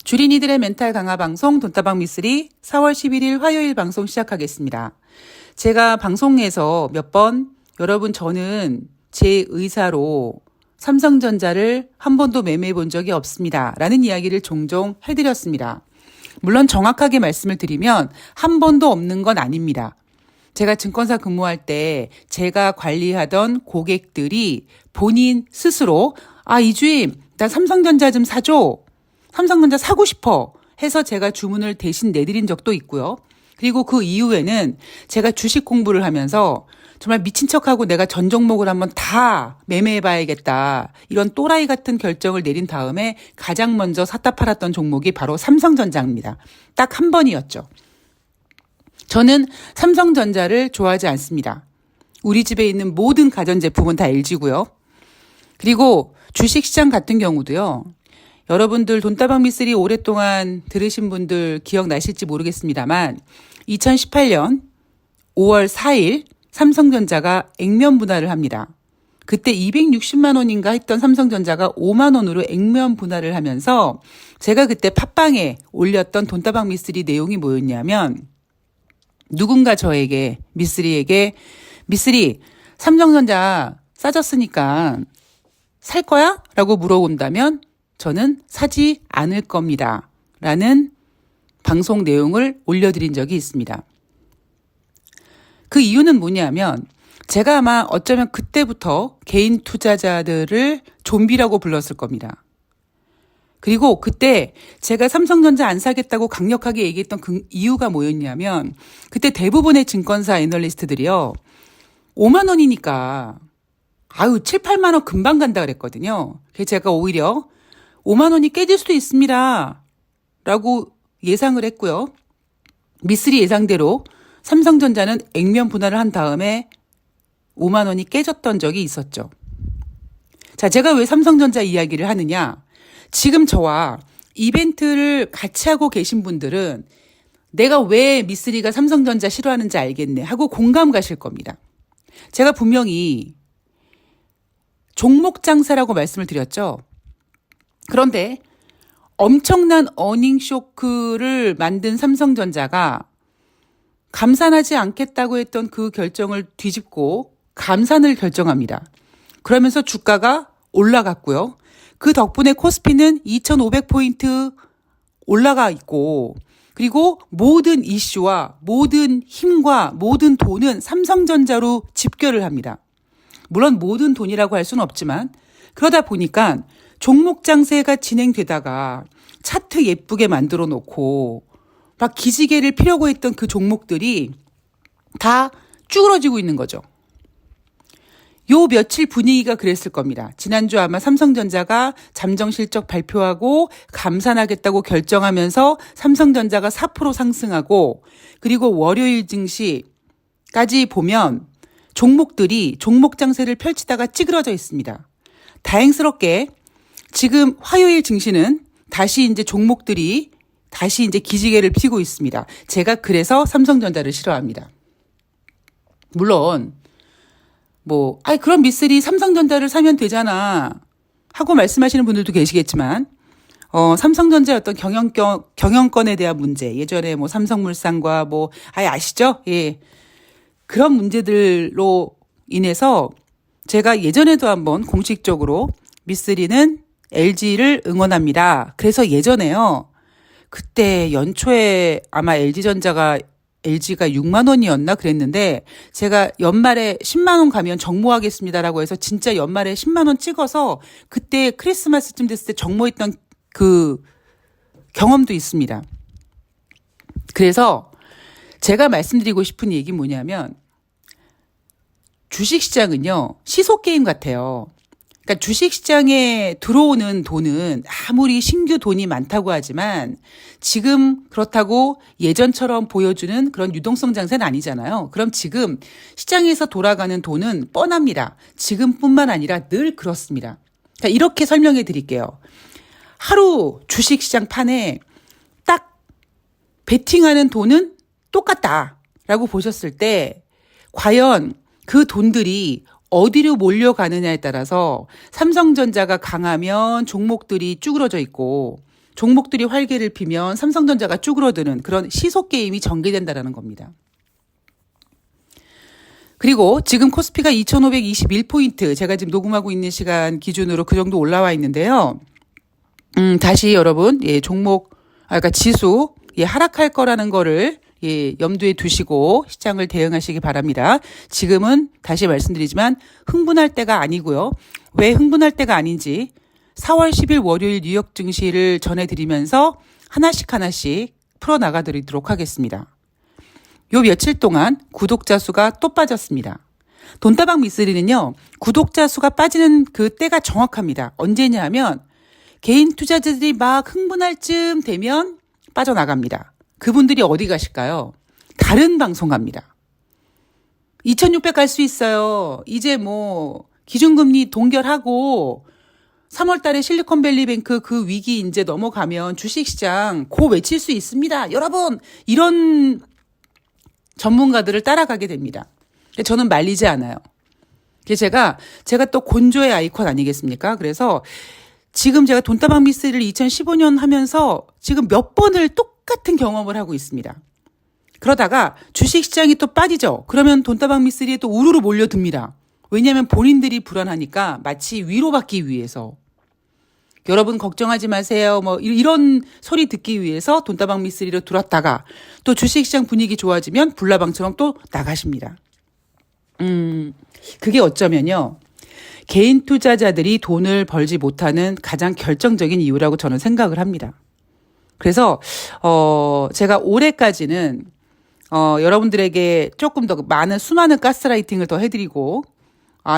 주린이들의 멘탈 강화 방송 돈다방 미쓰리 4월 11일 화요일 방송 시작하겠습니다. 제가 방송에서 몇 번 여러분 저는 제 의사로 삼성전자를 한 번도 매매해 본 적이 없습니다. 라는 이야기를 종종 해드렸습니다. 물론 정확하게 말씀을 드리면 한 번도 없는 건 아닙니다. 제가 증권사 근무할 때 제가 관리하던 고객들이 본인 스스로 이주임 나 삼성전자 좀 사줘. 삼성전자 사고 싶어 해서 제가 주문을 대신 내드린 적도 있고요. 그리고 그 이후에는 제가 주식 공부를 하면서 정말 미친 척하고 내가 전 종목을 한번 다 매매해봐야겠다. 이런 또라이 같은 결정을 내린 다음에 가장 먼저 샀다 팔았던 종목이 바로 삼성전자입니다. 딱 한 번이었죠. 저는 삼성전자를 좋아하지 않습니다. 우리 집에 있는 모든 가전제품은 다 LG고요. 그리고 주식시장 같은 경우도요. 여러분들 돈다방 미쓰리 오랫동안 들으신 분들 기억나실지 모르겠습니다만 2018년 5월 4일 삼성전자가 액면 분할을 합니다. 그때 260만 원인가 했던 삼성전자가 5만 원으로 액면 분할을 하면서 제가 그때 팟빵에 올렸던 돈다방 미쓰리 내용이 뭐였냐면 누군가 저에게 미쓰리에게 미쓰리 삼성전자 싸졌으니까 살 거야? 라고 물어본다면 저는 사지 않을 겁니다. 라는 방송 내용을 올려드린 적이 있습니다. 그 이유는 뭐냐면 제가 아마 어쩌면 그때부터 개인 투자자들을 좀비라고 불렀을 겁니다. 그리고 그때 제가 삼성전자 안 사겠다고 강력하게 얘기했던 그 이유가 뭐였냐면 그때 대부분의 증권사 애널리스트들이요. 5만 원이니까 7, 8만 원 금방 간다 그랬거든요. 그래서 제가 오히려 5만 원이 깨질 수도 있습니다. 라고 예상을 했고요. 미쓰리 예상대로 삼성전자는 액면 분할을 한 다음에 5만 원이 깨졌던 적이 있었죠. 자, 제가 왜 삼성전자 이야기를 하느냐. 지금 저와 이벤트를 같이 하고 계신 분들은 내가 왜 미쓰리가 삼성전자 싫어하는지 알겠네 하고 공감 가실 겁니다. 제가 분명히 종목 장세라고 말씀을 드렸죠. 그런데 엄청난 어닝 쇼크를 만든 삼성전자가 감산하지 않겠다고 했던 그 결정을 뒤집고 감산을 결정합니다. 그러면서 주가가 올라갔고요. 그 덕분에 코스피는 2,500포인트 올라가 있고 그리고 모든 이슈와 모든 힘과 모든 돈은 삼성전자로 집결을 합니다. 물론 모든 돈이라고 할 수는 없지만 그러다 보니까 종목 장세가 진행되다가 차트 예쁘게 만들어 놓고 막 기지개를 피려고 했던 그 종목들이 다 쭈그러지고 있는 거죠. 요 며칠 분위기가 그랬을 겁니다. 지난주 아마 삼성전자가 잠정 실적 발표하고 감산하겠다고 결정하면서 삼성전자가 4% 상승하고 그리고 월요일 증시까지 보면 종목들이 종목 장세를 펼치다가 찌그러져 있습니다. 다행스럽게 지금 화요일 증시는 다시 이제 종목들이 다시 이제 기지개를 피고 있습니다. 제가 그래서 삼성전자를 싫어합니다. 물론 그럼 미쓰리 삼성전자를 사면 되잖아 하고 말씀하시는 분들도 계시겠지만 삼성전자의 어떤 경영권에 대한 문제, 예전에 삼성물산과 아시죠? 예. 그런 문제들로 인해서 제가 예전에도 한번 공식적으로 미쓰리는 LG를 응원합니다. 그래서 예전에요. 그때 연초에 아마 LG가 6만 원이었나 그랬는데 제가 연말에 10만 원 가면 정모하겠습니다라고 해서 진짜 연말에 10만 원 찍어서 그때 크리스마스쯤 됐을 때 정모했던 그 경험도 있습니다. 그래서 제가 말씀드리고 싶은 얘기 뭐냐면 주식시장은요. 시소게임 같아요. 그러니까 주식시장에 들어오는 돈은 아무리 신규 돈이 많다고 하지만 지금 그렇다고 예전처럼 보여주는 그런 유동성 장세는 아니잖아요. 그럼 지금 시장에서 돌아가는 돈은 뻔합니다. 지금뿐만 아니라 늘 그렇습니다. 그러니까 이렇게 설명해 드릴게요. 하루 주식시장 판에 딱 베팅하는 돈은 똑같다라고 보셨을 때 과연 그 돈들이 어디로 몰려가느냐에 따라서 삼성전자가 강하면 종목들이 쭈그러져 있고 종목들이 활개를 피면 삼성전자가 쭈그러드는 그런 시속 게임이 전개된다라는 겁니다. 그리고 지금 코스피가 2,521포인트, 제가 지금 녹음하고 있는 시간 기준으로 그 정도 올라와 있는데요. 다시 여러분, 그러니까 지수, 하락할 거라는 거를 염두에 두시고 시장을 대응하시기 바랍니다. 지금은 다시 말씀드리지만 흥분할 때가 아니고요. 왜 흥분할 때가 아닌지 4월 10일 월요일 뉴욕 증시를 전해드리면서 하나씩 풀어나가드리도록 하겠습니다. 요 며칠 동안 구독자 수가 또 빠졌습니다. 돈다방 미쓰리는요, 구독자 수가 빠지는 그 때가 정확합니다. 언제냐 하면 개인 투자자들이 막 흥분할 쯤 되면 빠져나갑니다. 그분들이 어디 가실까요? 다른 방송 갑니다. 2600 갈 수 있어요. 이제 기준금리 동결하고 3월 달에 실리콘밸리뱅크 그 위기 이제 넘어가면 주식시장 고 외칠 수 있습니다. 여러분, 이런 전문가들을 따라가게 됩니다. 저는 말리지 않아요. 제가 또 곤조의 아이콘 아니겠습니까? 그래서 지금 제가 돈다방 미스를 2015년 하면서 지금 몇 번을 똑같은 경험을 하고 있습니다. 그러다가 주식시장이 또 빠지죠. 그러면 돈다방 미스리에 또 우르르 몰려듭니다. 왜냐하면 본인들이 불안하니까 마치 위로받기 위해서. 여러분 걱정하지 마세요. 이런 소리 듣기 위해서 돈다방 미쓰리로 들어왔다가 또 주식시장 분위기 좋아지면 불나방처럼 또 나가십니다. 그게 어쩌면요, 개인 투자자들이 돈을 벌지 못하는 가장 결정적인 이유라고 저는 생각을 합니다. 그래서 제가 올해까지는 여러분들에게 조금 더 수많은 가스라이팅을 더 해드리고,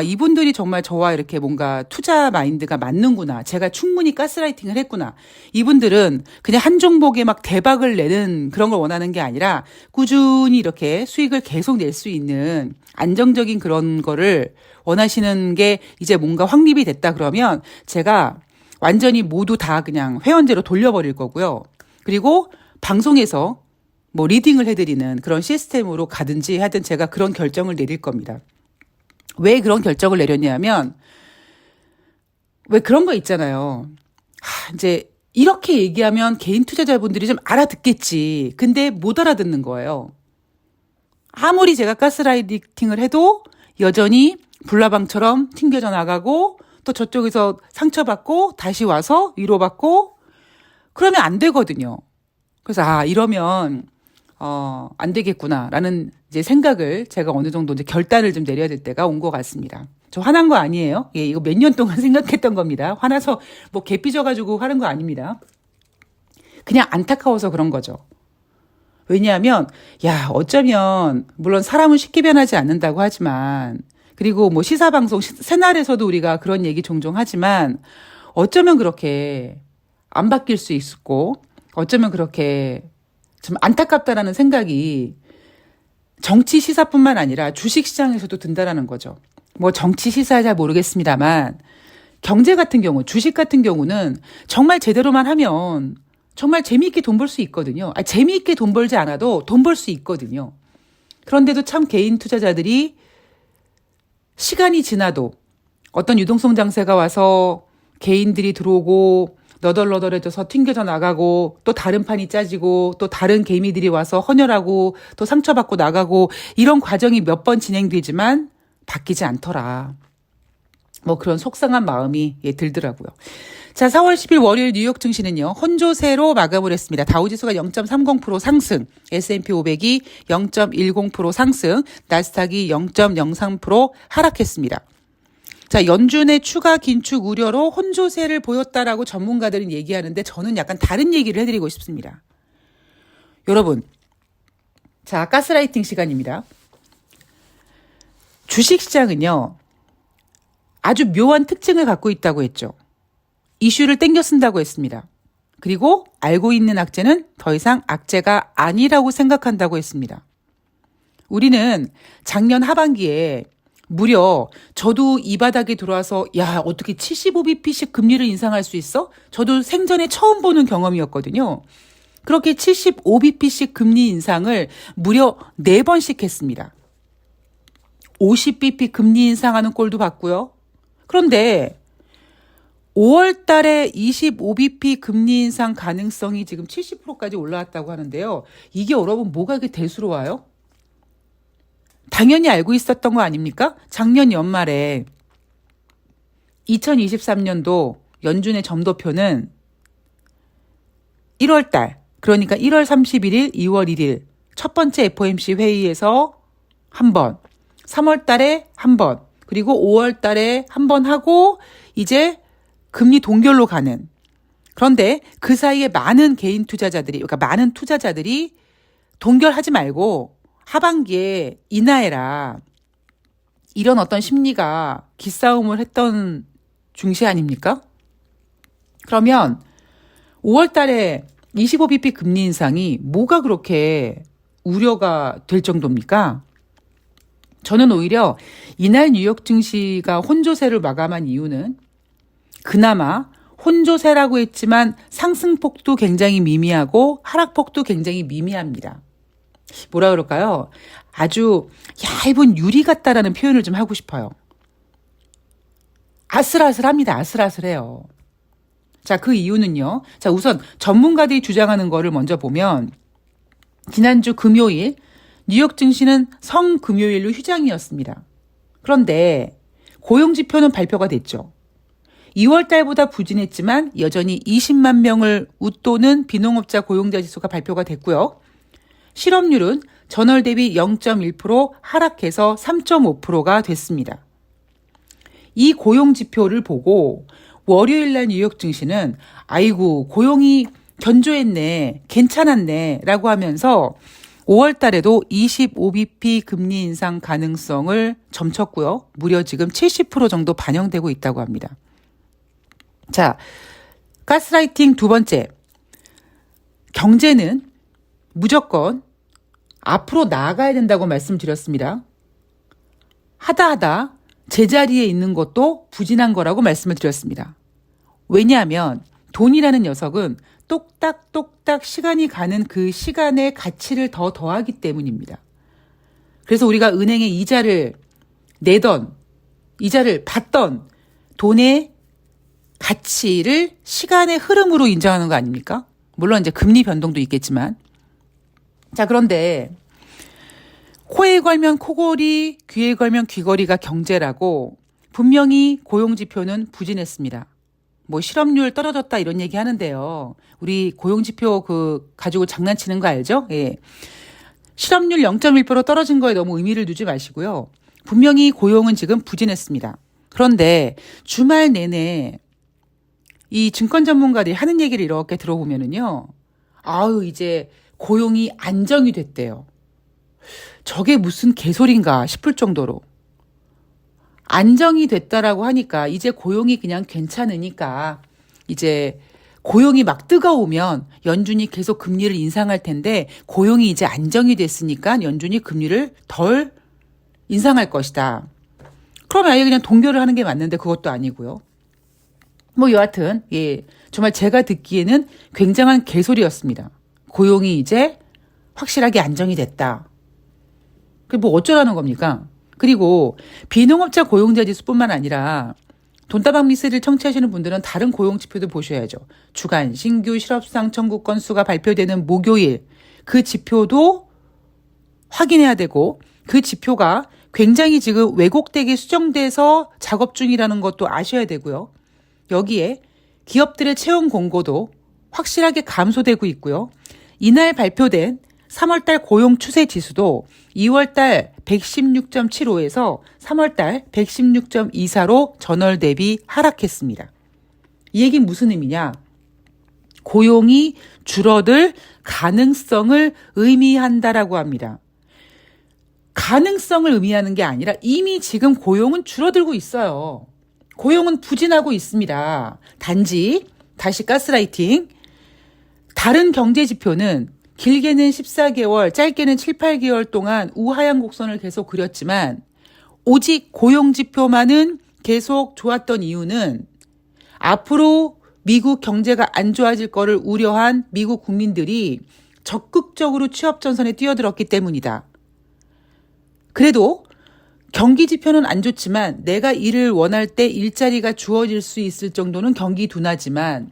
이분들이 정말 저와 이렇게 뭔가 투자 마인드가 맞는구나. 제가 충분히 가스라이팅을 했구나. 이분들은 그냥 한 종목에 막 대박을 내는 그런 걸 원하는 게 아니라 꾸준히 이렇게 수익을 계속 낼 수 있는 안정적인 그런 거를 원하시는 게 이제 뭔가 확립이 됐다 그러면 제가 완전히 모두 다 그냥 회원제로 돌려버릴 거고요. 그리고 방송에서 리딩을 해드리는 그런 시스템으로 가든지 하여튼 제가 그런 결정을 내릴 겁니다. 왜 그런 결정을 내렸냐면, 왜 그런 거 있잖아요. 이제 이렇게 얘기하면 개인 투자자분들이 좀 알아듣겠지. 근데 못 알아듣는 거예요. 아무리 제가 가스라이팅을 해도 여전히 불나방처럼 튕겨져 나가고 또 저쪽에서 상처받고 다시 와서 위로받고 그러면 안 되거든요. 그래서 이러면 안 되겠구나라는 이제 생각을 제가 어느 정도 이제 결단을 좀 내려야 될 때가 온 것 같습니다. 저 화난 거 아니에요. 이거 몇 년 동안 생각했던 겁니다. 화나서 개 삐져가지고 하는 거 아닙니다. 그냥 안타까워서 그런 거죠. 왜냐하면 어쩌면 물론 사람은 쉽게 변하지 않는다고 하지만, 그리고 시사방송 새날에서도 우리가 그런 얘기 종종 하지만 어쩌면 그렇게 안 바뀔 수 있었고 어쩌면 그렇게 좀 안타깝다라는 생각이 정치 시사뿐만 아니라 주식시장에서도 든다라는 거죠. 정치 시사 잘 모르겠습니다만 경제 같은 경우, 주식 같은 경우는 정말 제대로만 하면 정말 재미있게 돈 벌 수 있거든요. 재미있게 돈 벌지 않아도 돈 벌 수 있거든요. 그런데도 참 개인 투자자들이 시간이 지나도 어떤 유동성 장세가 와서 개인들이 들어오고 너덜너덜해져서 튕겨져 나가고 또 다른 판이 짜지고 또 다른 개미들이 와서 헌혈하고 또 상처받고 나가고 이런 과정이 몇 번 진행되지만 바뀌지 않더라. 그런 속상한 마음이 들더라고요. 자, 4월 10일 월요일 뉴욕 증시는요, 혼조세로 마감을 했습니다. 다우지수가 0.30% 상승, S&P 500이 0.10% 상승, 나스닥이 0.03% 하락했습니다. 자, 연준의 추가 긴축 우려로 혼조세를 보였다라고 전문가들은 얘기하는데 저는 약간 다른 얘기를 해드리고 싶습니다. 여러분, 자, 가스라이팅 시간입니다. 주식시장은요, 아주 묘한 특징을 갖고 있다고 했죠. 이슈를 땡겨 쓴다고 했습니다. 그리고 알고 있는 악재는 더 이상 악재가 아니라고 생각한다고 했습니다. 우리는 작년 하반기에 무려 저도 이 바닥에 들어와서 어떻게 75bp씩 금리를 인상할 수 있어? 저도 생전에 처음 보는 경험이었거든요. 그렇게 75bp씩 금리 인상을 무려 4번씩 했습니다. 50bp 금리 인상하는 꼴도 봤고요. 그런데 5월 달에 25bp 금리 인상 가능성이 지금 70%까지 올라왔다고 하는데요. 이게 여러분 뭐가 이렇게 대수로워요? 당연히 알고 있었던 거 아닙니까? 작년 연말에 2023년도 연준의 점도표는 1월 달, 그러니까 1월 31일, 2월 1일 첫 번째 FOMC 회의에서 한 번, 3월 달에 한 번, 그리고 5월 달에 한 번 하고 이제 금리 동결로 가는. 그런데 그 사이에 많은 개인 투자자들이, 그러니까 많은 투자자들이 동결하지 말고 하반기에 인하해라. 이런 어떤 심리가 기싸움을 했던 중시 아닙니까? 그러면 5월 달에 25bp 금리 인상이 뭐가 그렇게 우려가 될 정도입니까? 저는 오히려 이날 뉴욕 증시가 혼조세를 마감한 이유는 그나마 혼조세라고 했지만 상승폭도 굉장히 미미하고 하락폭도 굉장히 미미합니다. 뭐라 그럴까요? 아주 얇은 유리 같다라는 표현을 좀 하고 싶어요. 아슬아슬합니다. 아슬아슬해요. 자, 그 이유는요. 자, 우선 전문가들이 주장하는 거를 먼저 보면 지난주 금요일 뉴욕 증시는 성금요일로 휴장이었습니다. 그런데 고용지표는 발표가 됐죠. 2월 달보다 부진했지만 여전히 20만 명을 웃도는 비농업자 고용자 지수가 발표가 됐고요. 실업률은 전월 대비 0.1% 하락해서 3.5%가 됐습니다. 이 고용지표를 보고 월요일 날 뉴욕 증시는 아이고 고용이 견조했네, 괜찮았네 라고 하면서 5월 달에도 25bp 금리 인상 가능성을 점쳤고요. 무려 지금 70% 정도 반영되고 있다고 합니다. 자, 가스라이팅 두 번째. 경제는 무조건 앞으로 나아가야 된다고 말씀드렸습니다. 하다 제자리에 있는 것도 부진한 거라고 말씀을 드렸습니다. 왜냐하면 돈이라는 녀석은 똑딱똑딱 시간이 가는 그 시간의 가치를 더 더하기 때문입니다. 그래서 우리가 은행에 이자를 내던, 이자를 받던 돈의 가치를 시간의 흐름으로 인정하는 거 아닙니까? 물론 이제 금리 변동도 있겠지만. 자, 그런데 코에 걸면 코골이, 귀에 걸면 귀걸이가 경제라고 분명히 고용지표는 부진했습니다. 뭐 실업률 떨어졌다 이런 얘기 하는데요. 우리 고용지표 가지고 장난치는 거 알죠? 예. 실업률 0.1% 떨어진 거에 너무 의미를 두지 마시고요. 분명히 고용은 지금 부진했습니다. 그런데 주말 내내 이 증권 전문가들이 하는 얘기를 이렇게 들어보면은요. 아유, 이제 고용이 안정이 됐대요. 저게 무슨 개소리인가 싶을 정도로. 안정이 됐다라고 하니까 이제 고용이 그냥 괜찮으니까 이제 고용이 막 뜨거우면 연준이 계속 금리를 인상할 텐데 고용이 이제 안정이 됐으니까 연준이 금리를 덜 인상할 것이다. 그러면 아예 그냥 동결을 하는 게 맞는데 그것도 아니고요. 뭐 여하튼 예, 정말 제가 듣기에는 굉장한 개소리였습니다. 고용이 이제 확실하게 안정이 됐다. 그게 뭐 어쩌라는 겁니까? 그리고 비농업자 고용자 지수뿐만 아니라 돈다방 미스를 청취하시는 분들은 다른 고용 지표도 보셔야죠. 주간 신규 실업상 청구 건수가 발표되는 목요일 그 지표도 확인해야 되고 그 지표가 굉장히 지금 왜곡되게 수정돼서 작업 중이라는 것도 아셔야 되고요. 여기에 기업들의 채용 공고도 확실하게 감소되고 있고요. 이날 발표된 3월달 고용 추세 지수도 2월달 116.75에서 3월달 116.24로 전월 대비 하락했습니다. 이 얘기는 무슨 의미냐? 고용이 줄어들 가능성을 의미한다라고 합니다. 가능성을 의미하는 게 아니라 이미 지금 고용은 줄어들고 있어요. 고용은 부진하고 있습니다. 단지 다시 가스라이팅. 다른 경제 지표는 길게는 14개월, 짧게는 7, 8개월 동안 우하향 곡선을 계속 그렸지만 오직 고용지표만은 계속 좋았던 이유는 앞으로 미국 경제가 안 좋아질 거를 우려한 미국 국민들이 적극적으로 취업 전선에 뛰어들었기 때문이다. 그래도 경기 지표는 안 좋지만 내가 일을 원할 때 일자리가 주어질 수 있을 정도는 경기 둔화지만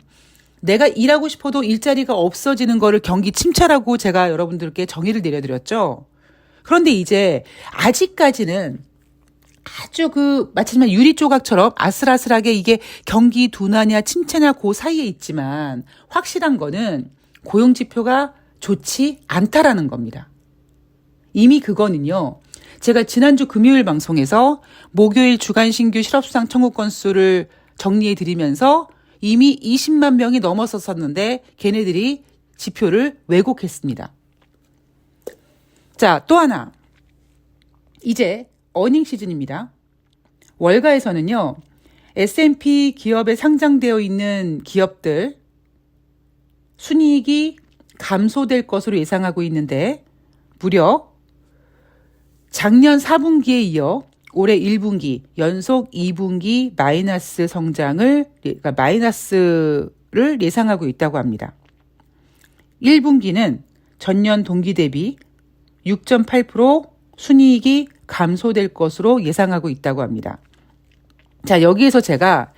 내가 일하고 싶어도 일자리가 없어지는 거를 경기 침체라고 제가 여러분들께 정의를 내려드렸죠. 그런데 이제 아직까지는 아주 마치 유리 조각처럼 아슬아슬하게 이게 경기 둔화냐 침체냐 그 사이에 있지만 확실한 거는 고용 지표가 좋지 않다라는 겁니다. 이미 그거는요. 제가 지난주 금요일 방송에서 목요일 주간 신규 실업수당 청구 건수를 정리해 드리면서 이미 20만 명이 넘어섰었는데 걔네들이 지표를 왜곡했습니다. 자, 또 하나. 이제 어닝 시즌입니다. 월가에서는요. S&P 기업에 상장되어 있는 기업들 순이익이 감소될 것으로 예상하고 있는데 무려 작년 4분기에 이어 올해 1분기 연속 2분기 마이너스 성장을 그러니까 마이너스를 예상하고 있다고 합니다. 1분기는 전년 동기 대비 6.8% 순이익이 감소될 것으로 예상하고 있다고 합니다. 자, 여기에서 제가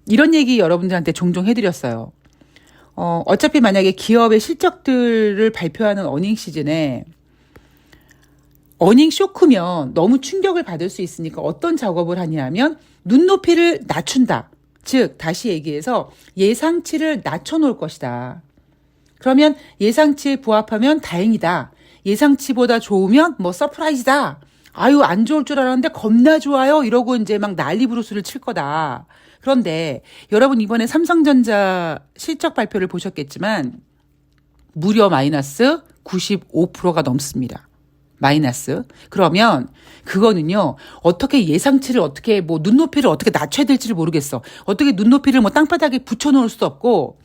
이런 얘기 여러분들한테 종종 해드렸어요. 어차피 만약에 기업의 실적들을 발표하는 어닝 시즌에 어닝 쇼크면 너무 충격을 받을 수 있으니까 어떤 작업을 하냐면 눈높이를 낮춘다. 즉 다시 얘기해서 예상치를 낮춰놓을 것이다. 그러면 예상치에 부합하면 다행이다. 예상치보다 좋으면 서프라이즈다. 아유 안 좋을 줄 알았는데 겁나 좋아요. 이러고 이제 막 난리 부르스를 칠 거다. 그런데 여러분 이번에 삼성전자 실적 발표를 보셨겠지만 무려 마이너스 95%가 넘습니다. 마이너스. 그러면 그거는요. 어떻게 예상치를 어떻게 눈높이를 어떻게 낮춰야 될지를 모르겠어. 어떻게 눈높이를 땅바닥에 붙여놓을 수도 없고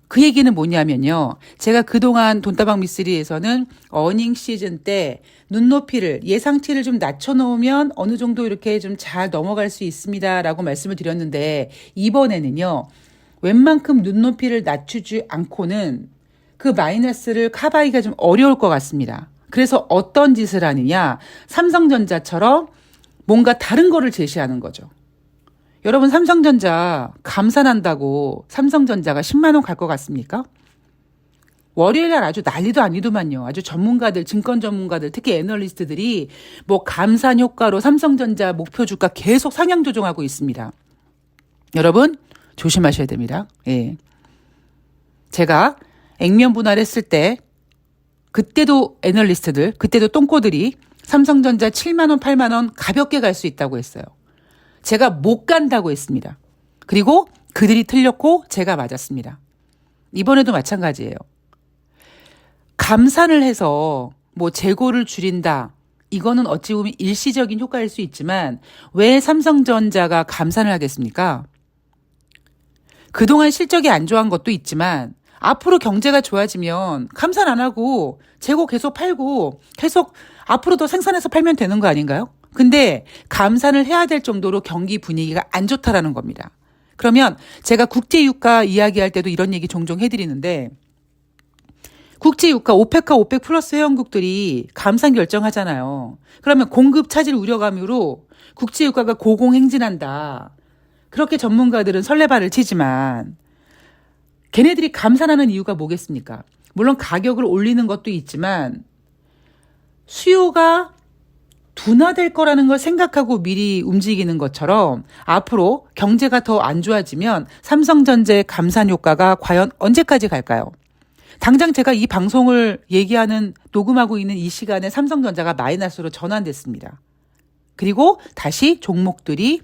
그 얘기는 뭐냐면요. 제가 그동안 돈다방 미쓰리에서는 어닝 시즌 때 눈높이를 예상치를 좀 낮춰놓으면 어느 정도 이렇게 좀 잘 넘어갈 수 있습니다라고 말씀을 드렸는데 이번에는요. 웬만큼 눈높이를 낮추지 않고는 그 마이너스를 커버하기가 좀 어려울 것 같습니다. 그래서 어떤 짓을 하느냐. 삼성전자처럼 뭔가 다른 거를 제시하는 거죠. 여러분 삼성전자 감산한다고 삼성전자가 10만 원 갈 것 같습니까? 월요일 날 아주 난리도 아니더만요. 아주 전문가들, 증권 전문가들, 특히 애널리스트들이 감산 효과로 삼성전자 목표 주가 계속 상향 조정하고 있습니다. 여러분 조심하셔야 됩니다. 예. 제가 액면 분할했을 때 그때도 애널리스트들, 그때도 똥꼬들이 삼성전자 7만 원, 8만 원 가볍게 갈 수 있다고 했어요. 제가 못 간다고 했습니다. 그리고 그들이 틀렸고 제가 맞았습니다. 이번에도 마찬가지예요. 감산을 해서 재고를 줄인다. 이거는 어찌 보면 일시적인 효과일 수 있지만 왜 삼성전자가 감산을 하겠습니까? 그동안 실적이 안 좋은 것도 있지만 앞으로 경제가 좋아지면 감산 안 하고 재고 계속 팔고 계속 앞으로 더 생산해서 팔면 되는 거 아닌가요? 근데 감산을 해야 될 정도로 경기 분위기가 안 좋다라는 겁니다. 그러면 제가 국제유가 이야기할 때도 이런 얘기 종종 해드리는데 국제유가 오페크와 오펙 플러스 회원국들이 감산 결정하잖아요. 그러면 공급 차질 우려감으로 국제유가가 고공행진한다. 그렇게 전문가들은 설레발을 치지만 걔네들이 감산하는 이유가 뭐겠습니까? 물론 가격을 올리는 것도 있지만 수요가 둔화될 거라는 걸 생각하고 미리 움직이는 것처럼 앞으로 경제가 더 안 좋아지면 삼성전자의 감산 효과가 과연 언제까지 갈까요? 당장 제가 이 방송을 녹음하고 있는 이 시간에 삼성전자가 마이너스로 전환됐습니다. 그리고 다시 종목들이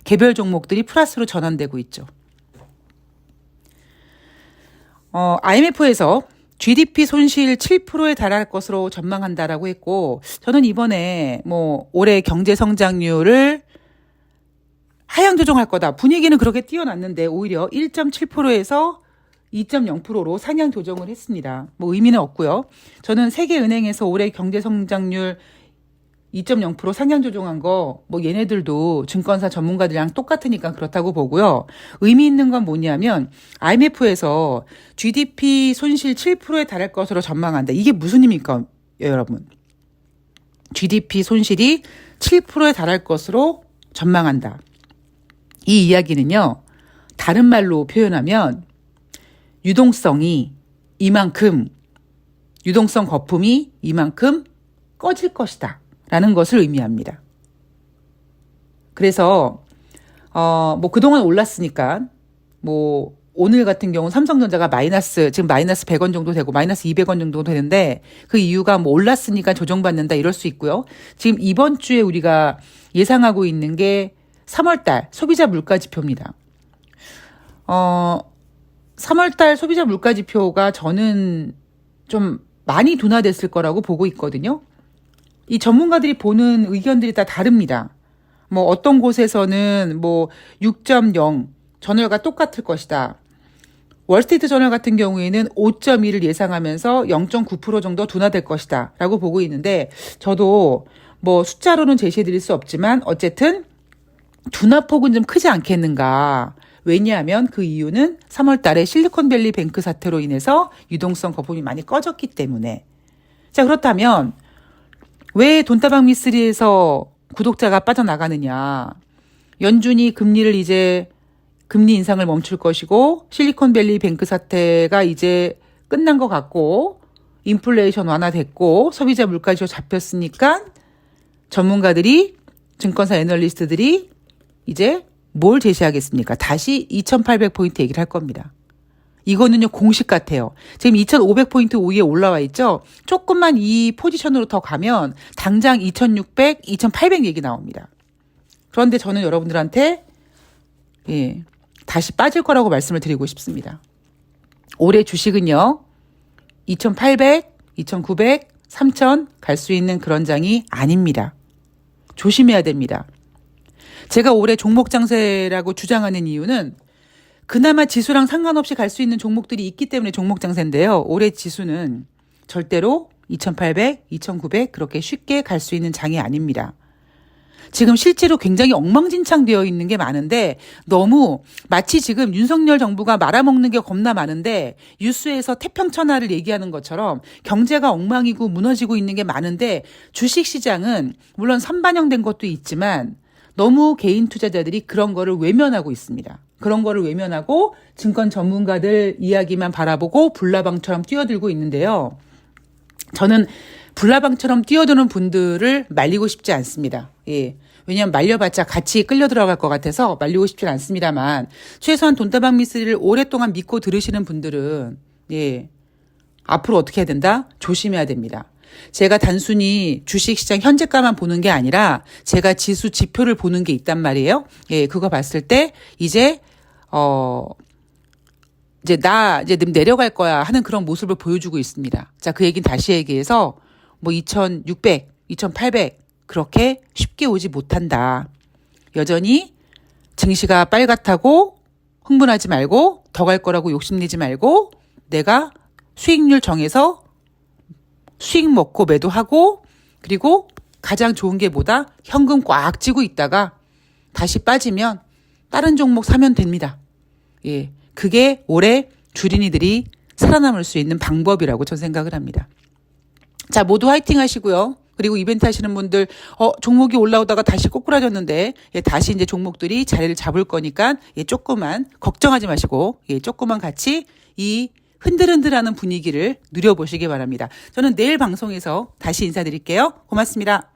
개별 종목들이 플러스로 전환되고 있죠. IMF에서 GDP 손실 7%에 달할 것으로 전망한다라고 했고 저는 이번에 올해 경제 성장률을 하향 조정할 거다. 분위기는 그렇게 띄워놨는데 오히려 1.7%에서 2.0%로 상향 조정을 했습니다. 의미는 없고요. 저는 세계은행에서 올해 경제 성장률 2.0% 상향 조정한 거 얘네들도 증권사 전문가들이랑 똑같으니까 그렇다고 보고요. 의미 있는 건 뭐냐면 IMF에서 GDP 손실 7%에 달할 것으로 전망한다. 이게 무슨 의미입니까, 여러분? GDP 손실이 7%에 달할 것으로 전망한다. 이 이야기는요, 다른 말로 표현하면 유동성이 이만큼, 유동성 거품이 이만큼 꺼질 것이다 라는 것을 의미합니다. 그래서 뭐 그동안 올랐으니까 뭐 오늘 같은 경우 삼성전자가 지금 마이너스 100원 정도 되고 마이너스 200원 정도 되는데 그 이유가 뭐 올랐으니까 조정받는다 이럴 수 있고요. 지금 이번 주에 우리가 예상하고 있는 게 3월달 소비자 물가지표입니다. 3월달 소비자 물가지표가 저는 좀 많이 둔화됐을 거라고 보고 있거든요. 이 전문가들이 보는 의견들이 다 다릅니다. 뭐 어떤 곳에서는 뭐 6.0 전월과 똑같을 것이다. 월스트리트 저널 같은 경우에는 5.2를 예상하면서 0.9% 정도 둔화될 것이다 라고 보고 있는데 저도 뭐 숫자로는 제시해 드릴 수 없지만 어쨌든 둔화폭은 좀 크지 않겠는가. 왜냐하면 그 이유는 3월 달에 실리콘밸리 뱅크 사태로 인해서 유동성 거품이 많이 꺼졌기 때문에. 자, 그렇다면 왜 돈다방 미쓰리에서 구독자가 빠져나가느냐. 연준이 금리 인상을 멈출 것이고 실리콘밸리 뱅크 사태가 이제 끝난 것 같고 인플레이션 완화됐고 소비자 물가지수 잡혔으니까 전문가들이 증권사 애널리스트들이 이제 뭘 제시하겠습니까? 다시 2800포인트 얘기를 할 겁니다. 이거는요 공식 같아요. 지금 2500포인트 위에 올라와 있죠. 조금만 이 포지션으로 더 가면 당장 2600, 2800 얘기 나옵니다. 그런데 저는 여러분들한테 다시 빠질 거라고 말씀을 드리고 싶습니다. 올해 주식은요 2800, 2900, 3000 갈 수 있는 그런 장이 아닙니다. 조심해야 됩니다. 제가 올해 종목 장세라고 주장하는 이유는 그나마 지수랑 상관없이 갈 수 있는 종목들이 있기 때문에 종목 장세인데요. 올해 지수는 절대로 2800, 2900 그렇게 쉽게 갈 수 있는 장이 아닙니다. 지금 실제로 굉장히 엉망진창되어 있는 게 많은데 너무 마치 지금 윤석열 정부가 말아먹는 게 겁나 많은데 뉴스에서 태평천하를 얘기하는 것처럼 경제가 엉망이고 무너지고 있는 게 많은데 주식시장은 물론 선반영된 것도 있지만 너무 개인 투자자들이 그런 거를 외면하고 있습니다. 그런 거를 외면하고 증권 전문가들 이야기만 바라보고 불나방처럼 뛰어들고 있는데요. 저는 불나방처럼 뛰어드는 분들을 말리고 싶지 않습니다. 예. 왜냐하면 말려봤자 같이 끌려 들어갈 것 같아서 말리고 싶진 않습니다만 최소한 돈다방 미쓰리를 오랫동안 믿고 들으시는 분들은 앞으로 어떻게 해야 된다? 조심해야 됩니다. 제가 단순히 주식시장 현재가만 보는 게 아니라 제가 지수 지표를 보는 게 있단 말이에요. 그거 봤을 때 이제 내려갈 거야 하는 그런 모습을 보여주고 있습니다. 자, 그 얘기는 다시 얘기해서 뭐 2600, 2800 그렇게 쉽게 오지 못한다. 여전히 증시가 빨갛다고 흥분하지 말고 더 갈 거라고 욕심내지 말고 내가 수익률 정해서 수익 먹고 매도하고 그리고 가장 좋은 게 뭐다? 현금 꽉 쥐고 있다가 다시 빠지면 다른 종목 사면 됩니다. 그게 올해 주린이들이 살아남을 수 있는 방법이라고 저는 생각을 합니다. 자, 모두 화이팅 하시고요. 그리고 이벤트 하시는 분들, 종목이 올라오다가 다시 꼬꾸라졌는데, 다시 이제 종목들이 자리를 잡을 거니까, 조금만, 걱정하지 마시고, 조금만 같이 이 흔들흔들하는 분위기를 누려보시기 바랍니다. 저는 내일 방송에서 다시 인사드릴게요. 고맙습니다.